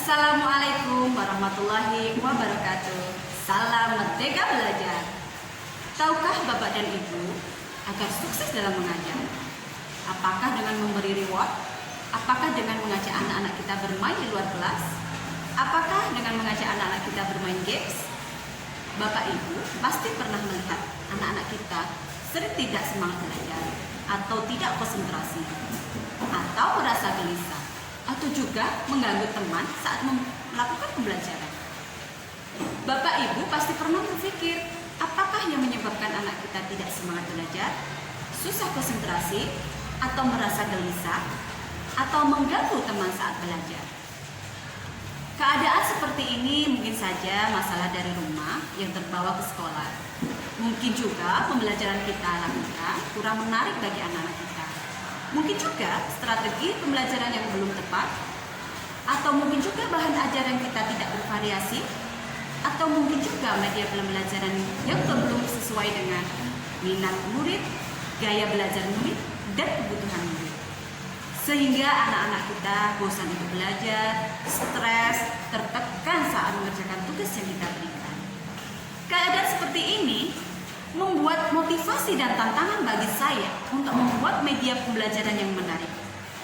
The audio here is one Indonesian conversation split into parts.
Assalamualaikum warahmatullahi wabarakatuh. Salam Merdeka Belajar. Tahukah Bapak dan Ibu, agar sukses dalam mengajar, apakah dengan memberi reward? Apakah dengan mengajak anak-anak kita bermain di luar kelas? Apakah dengan mengajak anak-anak kita bermain games? Bapak Ibu pasti pernah melihat anak-anak kita sering tidak semangat belajar, atau tidak konsentrasi, atau merasa gelisah, atau juga mengganggu teman saat melakukan pembelajaran. Bapak Ibu pasti pernah berpikir, apakah yang menyebabkan anak kita tidak semangat belajar, susah konsentrasi, atau merasa gelisah, atau mengganggu teman saat belajar. Keadaan seperti ini mungkin saja masalah dari rumah yang terbawa ke sekolah. Mungkin juga pembelajaran kita lakukan kurang menarik bagi anak-anak kita. Mungkin juga strategi pembelajaran yang belum tepat, atau mungkin juga bahan ajaran kita tidak bervariasi, atau mungkin juga media pembelajaran yang belum sesuai dengan minat murid, gaya belajar murid, dan kebutuhan murid. Sehingga anak-anak kita bosan untuk belajar, stres, tertekan saat mengerjakan tugas yang kita berikan. Keadaan seperti ini membuat motivasi dan tantangan bagi saya untuk membuat media pembelajaran yang menarik.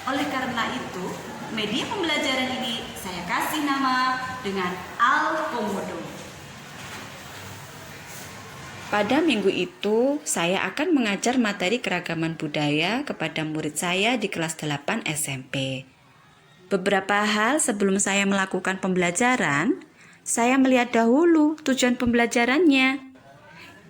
Oleh karena itu, media pembelajaran ini saya kasih nama dengan Alkomodo. Pada minggu itu, saya akan mengajar materi keragaman budaya kepada murid saya di kelas 8 SMP. Beberapa hal sebelum saya melakukan pembelajaran, saya melihat dahulu tujuan pembelajarannya.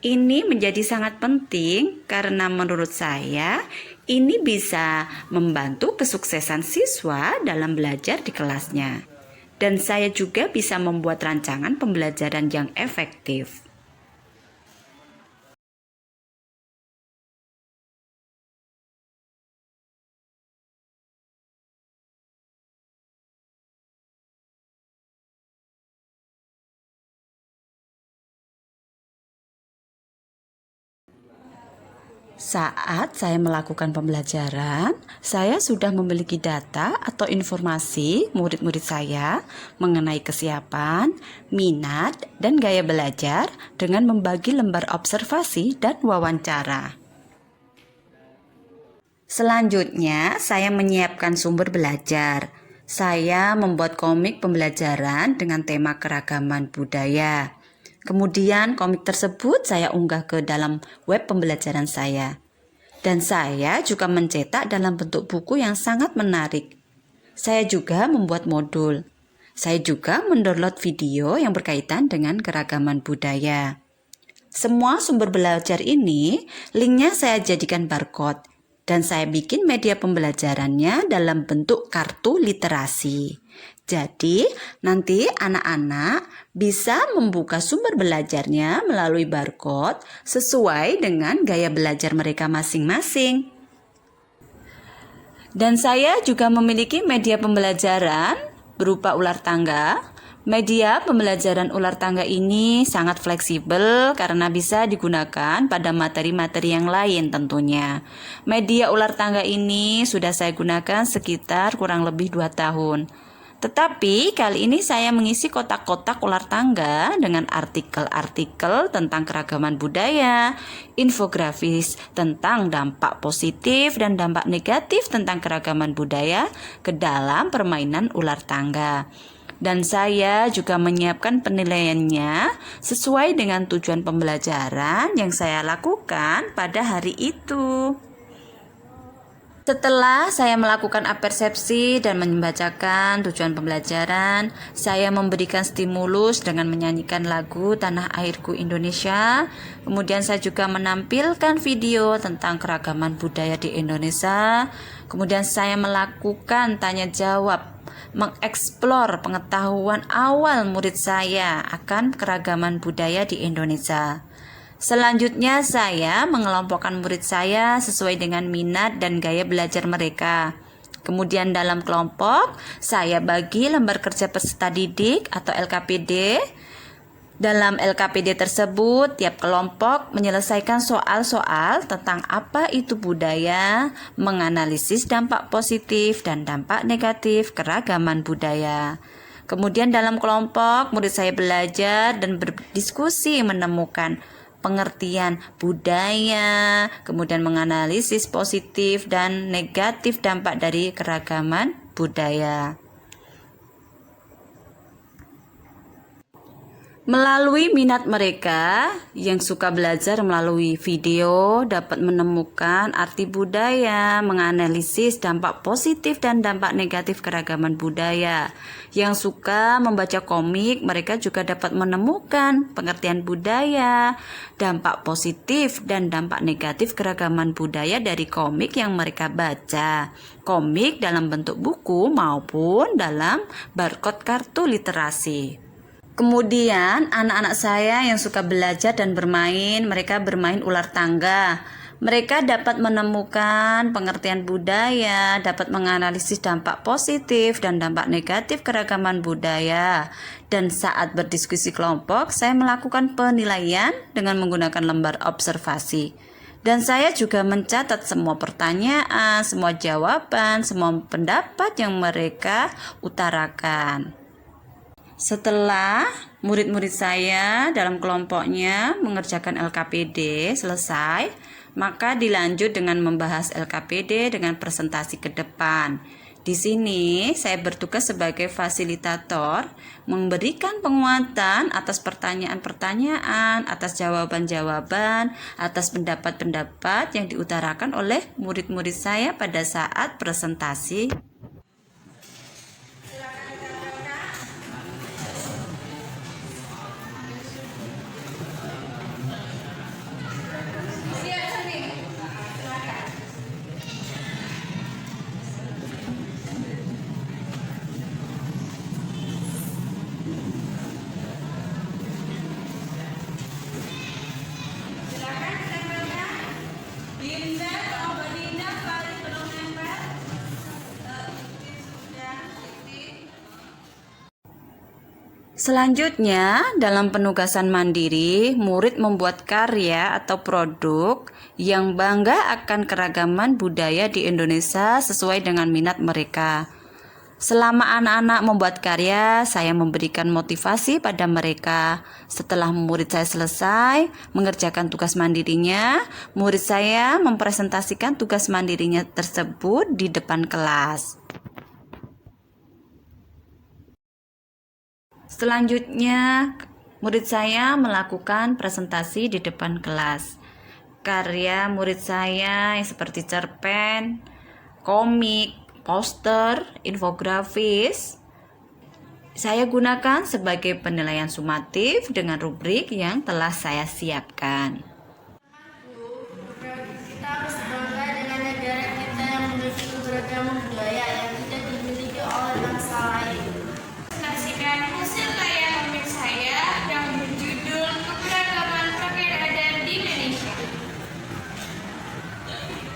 Ini menjadi sangat penting karena menurut saya ini bisa membantu kesuksesan siswa dalam belajar di kelasnya. Dan saya juga bisa membuat rancangan pembelajaran yang efektif. Saat saya melakukan pembelajaran, saya sudah memiliki data atau informasi murid-murid saya mengenai kesiapan, minat, dan gaya belajar dengan membagi lembar observasi dan wawancara. Selanjutnya, saya menyiapkan sumber belajar. Saya membuat komik pembelajaran dengan tema keragaman budaya. Kemudian komik tersebut saya unggah ke dalam web pembelajaran saya. Dan saya juga mencetak dalam bentuk buku yang sangat menarik. Saya juga membuat modul. Saya juga mendownload video yang berkaitan dengan keragaman budaya. Semua sumber belajar ini, linknya saya jadikan barcode. Dan saya bikin media pembelajarannya dalam bentuk kartu literasi. Jadi, nanti anak-anak bisa membuka sumber belajarnya melalui barcode sesuai dengan gaya belajar mereka masing-masing. Dan saya juga memiliki media pembelajaran berupa ular tangga. Media pembelajaran ular tangga ini sangat fleksibel karena bisa digunakan pada materi-materi yang lain tentunya. Media ular tangga ini sudah saya gunakan sekitar kurang lebih 2 tahun. Tetapi kali ini saya mengisi kotak-kotak ular tangga dengan artikel-artikel tentang keragaman budaya, infografis tentang dampak positif dan dampak negatif tentang keragaman budaya ke dalam permainan ular tangga. Dan saya juga menyiapkan penilaiannya sesuai dengan tujuan pembelajaran yang saya lakukan pada hari itu. Setelah saya melakukan apersepsi dan membacakan tujuan pembelajaran, saya memberikan stimulus dengan menyanyikan lagu Tanah Airku Indonesia. Kemudian saya juga menampilkan video tentang keragaman budaya di Indonesia. Kemudian saya melakukan tanya jawab, mengeksplor pengetahuan awal murid saya akan keragaman budaya di Indonesia. Selanjutnya saya mengelompokkan murid saya sesuai dengan minat dan gaya belajar mereka. Kemudian dalam kelompok, saya bagi lembar kerja peserta didik atau LKPD. Dalam LKPD tersebut, tiap kelompok menyelesaikan soal-soal tentang apa itu budaya, menganalisis dampak positif dan dampak negatif keragaman budaya. Kemudian dalam kelompok, murid saya belajar dan berdiskusi menemukan pengertian budaya, kemudian menganalisis positif dan negatif dampak dari keragaman budaya. Melalui minat mereka yang suka belajar melalui video dapat menemukan arti budaya, menganalisis dampak positif dan dampak negatif keragaman budaya. Yang suka membaca komik, mereka juga dapat menemukan pengertian budaya, dampak positif dan dampak negatif keragaman budaya dari komik yang mereka baca. Komik dalam bentuk buku maupun dalam barcode kartu literasi. Kemudian anak-anak saya yang suka belajar dan bermain, mereka bermain ular tangga. Mereka dapat menemukan pengertian budaya, dapat menganalisis dampak positif dan dampak negatif keragaman budaya. Dan saat berdiskusi kelompok, saya melakukan penilaian dengan menggunakan lembar observasi. Dan saya juga mencatat semua pertanyaan, semua jawaban, semua pendapat yang mereka utarakan. Setelah murid-murid saya dalam kelompoknya mengerjakan LKPD selesai, maka dilanjut dengan membahas LKPD dengan presentasi ke depan. Di sini saya bertugas sebagai fasilitator, memberikan penguatan atas pertanyaan-pertanyaan, atas jawaban-jawaban, atas pendapat-pendapat yang diutarakan oleh murid-murid saya pada saat presentasi. Selanjutnya, dalam penugasan mandiri, murid membuat karya atau produk yang bangga akan keragaman budaya di Indonesia sesuai dengan minat mereka. Selama anak-anak membuat karya, saya memberikan motivasi pada mereka. Setelah murid saya selesai mengerjakan tugas mandirinya, murid saya mempresentasikan tugas mandirinya tersebut di depan kelas. Selanjutnya, murid saya melakukan presentasi di depan kelas. Karya murid saya yang seperti cerpen, komik, poster, infografis, saya gunakan sebagai penilaian sumatif dengan rubrik yang telah saya siapkan. Kita harus bangga dengan negara kita yang memiliki keberagaman budaya yang tidak dimiliki oleh bangsa lain. Saksikan hasil karya komik saya yang berjudul Keberagaman Peradaban di Indonesia.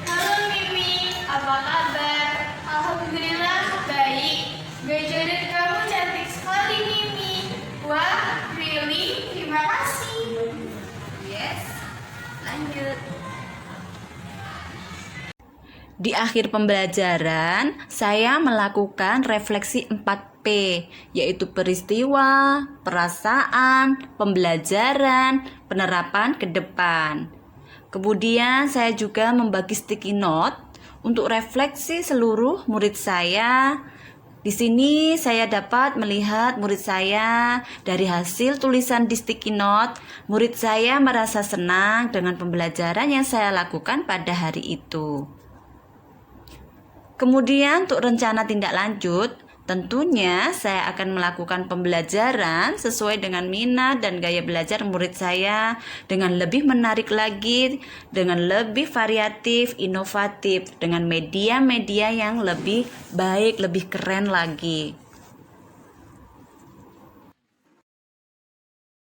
Halo Mimi, apa kabar? Alhamdulillah baik. Baju kamu cantik sekali Mimi. Wah, really? Terima kasih. Yes, lanjut. Di akhir pembelajaran, saya melakukan refleksi 4P, yaitu peristiwa, perasaan, pembelajaran, penerapan ke depan. Kemudian saya juga membagi sticky note untuk refleksi seluruh murid saya. Di sini saya dapat melihat murid saya dari hasil tulisan di sticky note. Murid saya merasa senang dengan pembelajaran yang saya lakukan pada hari itu. Kemudian untuk rencana tindak lanjut, tentunya saya akan melakukan pembelajaran sesuai dengan minat dan gaya belajar murid saya dengan lebih menarik lagi, dengan lebih variatif, inovatif, dengan media-media yang lebih baik, lebih keren lagi.